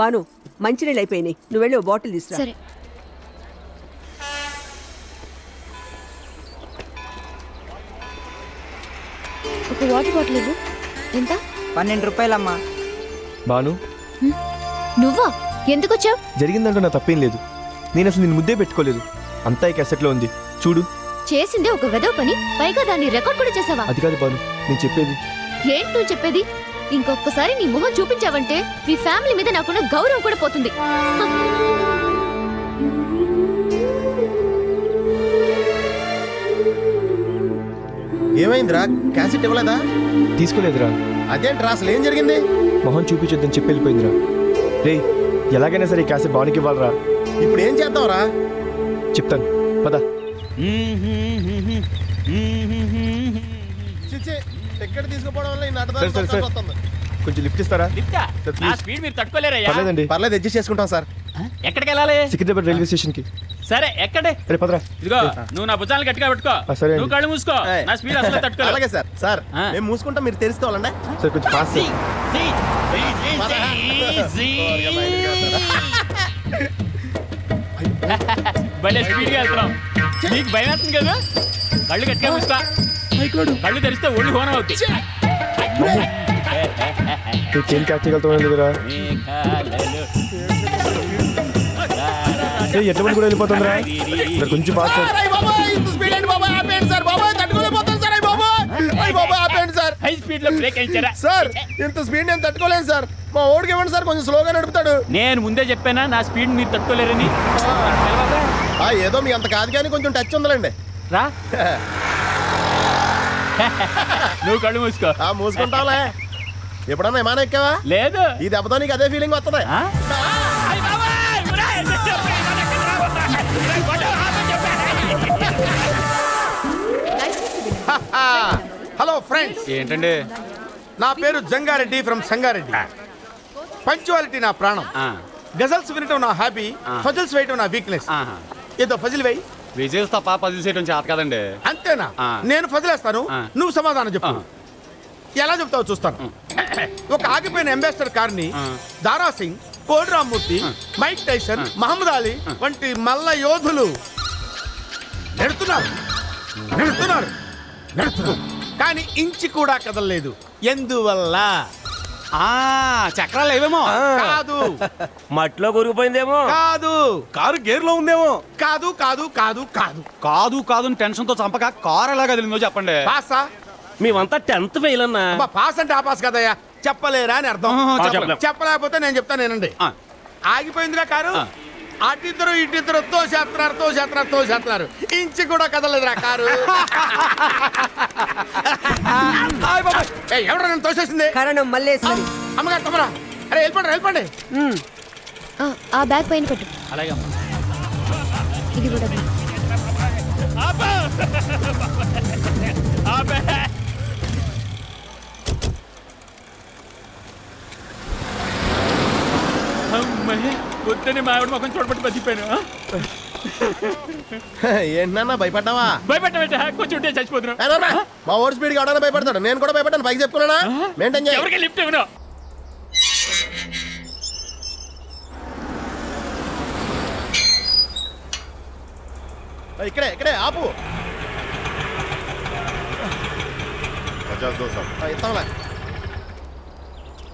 బాను మంచినీళ్ళు అయిపోయినాయి, నువ్వు వెళ్ళి బాటిల్ తీసుకురా. సరే. ఒక వాటర్ బాటిల్ ఇవ్వు. ఎంత? 12 రూపాయలమ్మా. బాను, నువ్వా? ఎందుకు వచ్చావు? జరిగిందంటూ నా తప్పేం లేదు. నేను అసలు నేను ముద్దే పెట్టుకోలేదు. అంతా ఈ క్యాసెట్లో ఉంది చూడు. చేసిందే ఒక వెదవ పని, పైగా దాన్ని రికార్డ్ కూడా చేసావా? అది కాదు బాను, నేను చెప్పేది. ఏంటి నువ్వు చెప్పేది? ఇంకొకసారి నీ మొహం చూపించావంటే మీ ఫ్యామిలీ మీద నాకున్న గౌరవం కూడా పోతుంది. ఏమైందిరా? క్యాసెట్ ఇవ్వలేదా? తీసుకోలేదురా. అదేంట్రా, అసలు ఏం జరిగింది? మొహం చూపించొద్దని చెప్పి వెళ్ళిపోయిందిరా. రే, ఎలాగైనా సరే ఈ క్యాసెట్ బానుకి ఇవ్వాలరా. ఇప్పుడు ఏం చేద్దాంరా? చెప్తాను పద. టికెట్ తీసుకుపోవడం వల్ల ఈ నాటకం వస్తుంది. కొంచెం లిఫ్ట్ ఇస్తారా? పర్లేదు, అడ్జస్ట్ చేసుకుంటాం సార్. ఎక్కడికి వెళ్ళాలి? సికింద్రాబాద్ రైల్వే స్టేషన్ కి. సరే ఎక్కడే? రే పదరా. ఇదిగో నువ్వు నా భుజాలను గట్టిగా పెట్టుకో. నువ్వు కళ్ళు మూసుకో. నా స్పీడ్ అసలు తట్టుకోలేదు. అలాగే సార్. సార్ మేము మూసుకుంటాం, మీరు తెలుసుకోవాలండి. సార్ కొంచెం ఫాస్ట్. భలే స్పీడ్ గా వెళ్తున్నాం. నీకు భయం వేస్తుంది కదా? కళ్ళు గట్టిగా మూసుకో. కళ్ళు తెరిస్తే ఒళ్ళు హోనం అవుతుంది. ఏం క్యాచ్ చేయగలుగుతారా? ఎట్లా కూడా వెళ్ళిపోతుందిరా. కొంచెం ఫాస్ట్. హై స్పీడ్ లో బ్రేక్ అయించారా? సార్ ఇంత స్పీడ్ నేను తట్టుకోలేను సార్. మా ఓడికి ఇవ్వండి సార్, కొంచెం స్లోగా నడుపుతాడు. నేను ముందే చెప్పానా నా స్పీడ్ మీరు తట్టుకోలేరని? ఏదో మీ అంత కాదు కానీ కొంచెం టచ్ ఉందండి. రా నువ్వు కళ్ళు మూసుకో. మూసుకుంటావులే. ఎప్పుడన్నా విమానం ఎక్కావా? లేదు. ఈ దెబ్బతో నీకు అదే ఫీలింగ్ వస్తుంది. Hello friends. ఏంటండి? నా పేరు జంగారెడ్డి ఫ్రమ్ సంగారెడ్డి. పంక్చువాలిటీ నా ప్రాణం. గజల్స్ వినటం నా హాబీ, ఫజిల్స్ వేయటం నా వీక్నెస్. ఏదో ఫజిల్ వేయి. విజయ్ తప్ప పజిల్స్ వేయటం చేత కదండి. అంతేనా? నేను ఫజిలేస్తాను, నువ్వు సమాధానం చెప్పు. ఎలా చెప్తావు చూస్తాను. ఒక ఆగిపోయిన అంబాసిడర్ కార్ని దారాసింగ్, కోడి రామ్మూర్తి, మైక్ టైసన్, మహమ్మద్ అలీ వంటి మల్ల యోధులు నెడుతున్నారు కానీ ఇంచి కూడా కదలలేదు. ఎందువల్ల? చక్రాలు ఏవేమో కాదు. మట్లో కొరిగిపోయిందేమో కాదు. కారు గేర్ లో ఉందేమో కాదు కాదు కాదు కాదు కాదు కాదు టెన్షన్ తో చంపక కారు ఎలా కదిలిందో చెప్పండి. పాసా? మేమంతా 10th ఫెయిల్ అన్నా. పాస్ అంటే ఆ పాస్ కదయ్యా, చెప్పలేరా అని అర్థం. చెప్పలేకపోతే నేను చెప్తాను నేనండి. ఆగిపోయిందిరా కారు. అటిద్దరు ఇటిద్దరు తోసేస్తున్నారు. ఇంచి కూడా కదలేదురా కారు. ఎవరు నన్ను తోసేసింది? కారణం మల్లేశ్వరి. అమ్మగారు తమరా? అరే వెళ్ళిపోండి. ఆ బ్యాగ్ పైన పెట్టు. అలాగే. ఇది కూడా వద్దని మా ఆవిడ మొక్కని చూడబట్టి బతికిపోయాను. ఏంటన్నా భయపడ్డావా? భయపెట్టా కొంచెం ఉంటే చచ్చిపోతున్నావు. మా ఓడి స్పీడ్ కావడానికి భయపడతాడు. నేను కూడా భయపడ్డాను. పైకి చెప్పుకున్నానా? మెయింటైన్ చేయాలి. ఎవరికి లిఫ్ట్ ఇవ్వను. ఇక్కడే ఆపు. ఇస్తాంలే.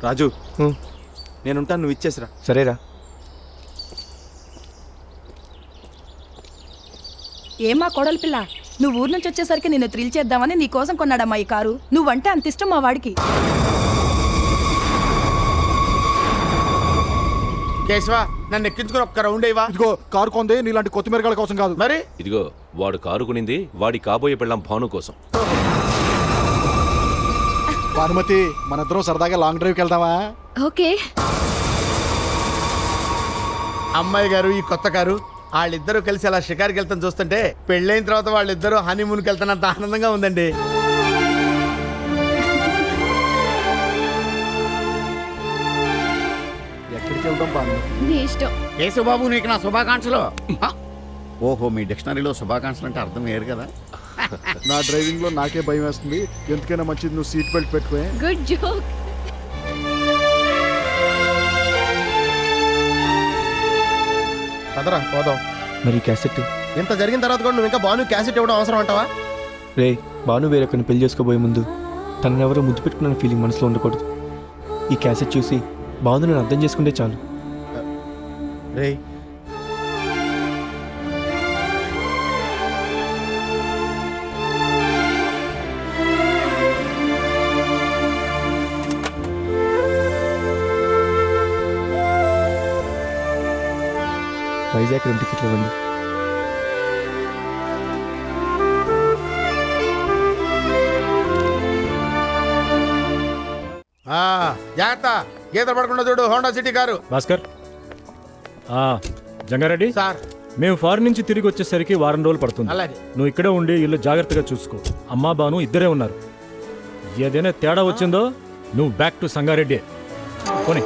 రాజు నేనుంటాను, నువ్వు ఇచ్చేసిరా. సరేరా. ఏమా కోడలి పిల్ల, నువ్వు ఊరు నుంచి వచ్చేసరికి నిన్ను థ్రిల్ చేద్దామని నీ కోసం కొన్నాడమ్మా ఈ కారు. నువ్వంటే అంత ఇష్టం మా వాడికి. కేశవ నన్ను ఎక్కించుకుని ఒక్క రౌండ్ అయ్యవా? ఇదిగో కారు కొందే నీలాంటి కొత్తిమీరగాళ్ళ కోసం కాదు. మరి ఇదిగో వాడు కారు కొనింది వాడి కాబోయే పెళ్ళాం భాను కోసం. భానుమతి, మనిద్దరం సరదాగా లాంగ్ డ్రైవ్కి వెళ్దామా? ఓకే. అమ్మాయి గారు ఈ కొత్త కారు వాళ్ళిద్దరూ కలిసి అలా షికార్కి వెళ్తాను చూస్తుంటే పెళ్ళైన తర్వాత వాళ్ళిద్దరూ హనీమూన్కి వెళ్తున్నంత ఆనందంగా ఉందండి. ఎక్కడికి వెళ్దాం బాను? నీ ఇష్టం. కేశవబాబు నీకు నా శుభాకాంక్షలు. ఓహో, మీ డిక్షనరీలో శుభాకాంక్షలు అంటే అర్థం వేరు కదా. నా డ్రైవింగ్ లో నాకే భయం వేస్తుంది. ఎందుకైనా మంచిది నువ్వు సీట్ బెల్ట్ పెట్టుకో. Good joke. పదరా పోదాం. మరి క్యాసెట్ ఇంత జరిగిన తర్వాత కూడా నువ్వు ఇంకా భాను క్యాసెట్ ఇవ్వడం అవసరం అంటావా? రే భాను వేరొకరిని పెళ్లి చేసుకోబోయే ముందు తనని ఎవరో ముద్దు పెట్టుకున్న ఫీలింగ్ మనసులో ఉండకూడదు. ఈ క్యాసెట్ చూసి భాను నేను అర్థం చేసుకుంటే చాలు. రే వైజాగ్ 2 టికెట్లు ఇవ్వండి. జాగ్రత్త, గీత పడకుండా చూడు. Honda city car. Bhaskar, Jangareddy sir, మేము ఫారెన్ నుంచి తిరిగి వచ్చేసరికి వారం రోజులు పడుతుంది. అలాగే. నువ్వు ఇక్కడే ఉండి ఇల్లు జాగ్రత్తగా చూసుకో. అమ్మా బాను ఇద్దరే ఉన్నారు. ఏదైనా తేడా వచ్చిందో నువ్వు బ్యాక్ టు సంగారెడ్డి పోనీ.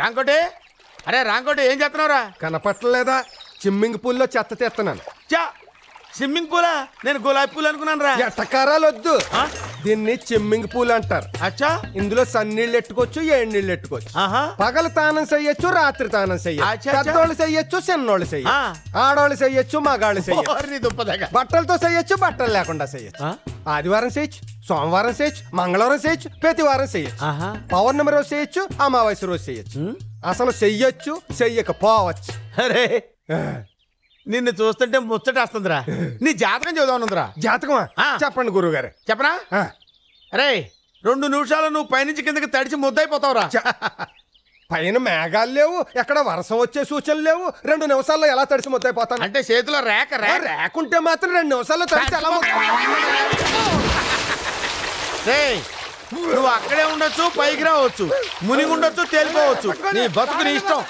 రాంకోటి, అరే రాంకోటి, ఏం చేస్తున్నావురా? కనపట్టలేదా? స్విమ్మింగ్ పూల్లో చెత్త తెస్తున్నాను. స్విమ్మింగ్ పూలా? నేను గులాబీ పూలు అనుకున్నాను రా. ఎట్టకారాలు వద్దు, దీన్ని స్విమ్మింగ్ పూల్ అంటారు. అచ్చా, ఇందులో సన్నీళ్ళు ఎట్టుకోవచ్చు, ఏడు నీళ్ళు ఎట్టుకోవచ్చు. పగలు తానం చెయ్యొచ్చు, రాత్రి తానం చెయ్యొచ్చు. పెద్దోళ్ళు చెయ్యొచ్చు, చిన్నోళ్ళు చెయ్యొచ్చు. ఆడవాళ్ళు చెయ్యొచ్చు, మగాళ్ళు చెయ్యొచ్చు. బట్టలతో చెయ్యొచ్చు, బట్టలు లేకుండా చెయ్యొచ్చు. ఆదివారం చేయొచ్చు, సోమవారం చేయొచ్చు, మంగళవారం చేయొచ్చు, ప్రతివారం చేయొచ్చు. పౌర్ణమి రోజు చేయొచ్చు, అమావాస్య రోజు చేయొచ్చు. అసలు చెయ్యొచ్చు, చెయ్యకపోవచ్చు. అరే నిన్ను చూస్తుంటే ముచ్చటేస్తుందిరా. నీ జాతకం చదువునుందిరా. జాతకమా? చెప్పండి గురువు గారు. చెప్పనా? అరే 2 నిమిషాలు నువ్వు పైనుంచి కిందకి తడిచి ముద్దైపోతావురా. పైన మేఘాలు లేవు, ఎక్కడ వర్షం వచ్చే సూచనలు లేవు. 2 నిమిషాల్లో ఎలా తడిసి ముద్దైపోతాను? అంటే చేతిలో రేకుంటే మాత్రం 2 నిమిషాల్లో తడిసి ఎలా నువ్వు అక్కడే ఉండొచ్చు, పైకి రావచ్చు, మునిగి ఉండొచ్చు, తేలిపోవచ్చు. నీ బతుకు నీ ఇష్టం.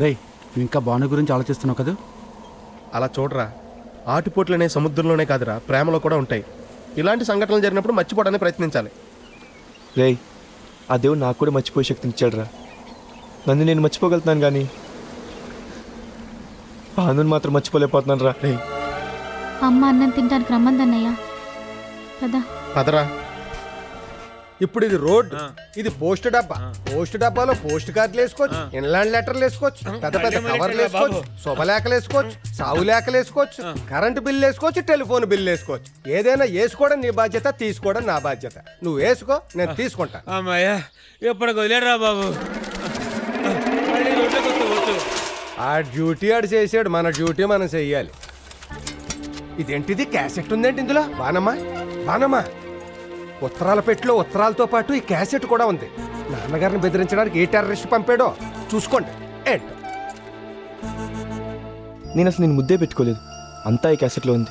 రే ఇంకా భాను గురించి ఆలోచిస్తున్నావు కదా? అలా చూడరా, ఆటుపోట్లనే సముద్రంలోనే కాదురా, ప్రేమలో కూడా ఉంటాయి. ఇలాంటి సంఘటనలు జరిగినప్పుడు మర్చిపోవడానికి ప్రయత్నించాలి. రే ఆ దేవుడు నాకు కూడా మర్చిపోయే శక్తిని ఇచ్చాడు రా. నన్ను నేను మర్చిపోగలుగుతున్నాను కానీ భానుని మాత్రం మర్చిపోలేకపోతున్నాను రా. రే అమ్మ అన్నం తింటానికి రమ్మందన్నయ్య. పదరా. ఇప్పుడు ఇది రోడ్, ఇది పోస్ట్ డబ్బా. పోస్ట్ డబ్బాలో పోస్ట్ కార్డులు వేసుకోవచ్చు, ఇన్లాండ్ లెటర్లు వేసుకోవచ్చు, పెద్ద పెద్ద కవర్లు వేసుకోవచ్చు, శుభలేఖలు వేసుకోవచ్చు, సాగు లేఖలు వేసుకోవచ్చు, కరెంటు బిల్లు వేసుకోవచ్చు, టెలిఫోన్ బిల్లు వేసుకోవచ్చు. ఏదైనా వేసుకోవడం నీ బాధ్యత, తీసుకోవడం నా బాధ్యత. నువ్వు వేసుకో, నేను తీసుకుంటా. అమ్మాయ్యా ఎప్పటికి వదిలేరా బాబు. ఆ డ్యూటీ ఆడు చేసాడు, మన డ్యూటీ మనం చెయ్యాలి. ఇదేంటిది? క్యాసెట్ ఉందేంటి ఇందులో? బానమ్మా, ఉత్తరాల పెట్టిలో ఉత్తరాలతో పాటు ఈ క్యాసెట్ కూడా ఉంది. నాన్నగారిని బెదిరించడానికి ఏ టెర్రరిస్ట్ పంపాడో చూసుకోండి. నేను అసలు నేను ముద్దే పెట్టుకోలేదు, అంతా ఈ క్యాసెట్లో ఉంది.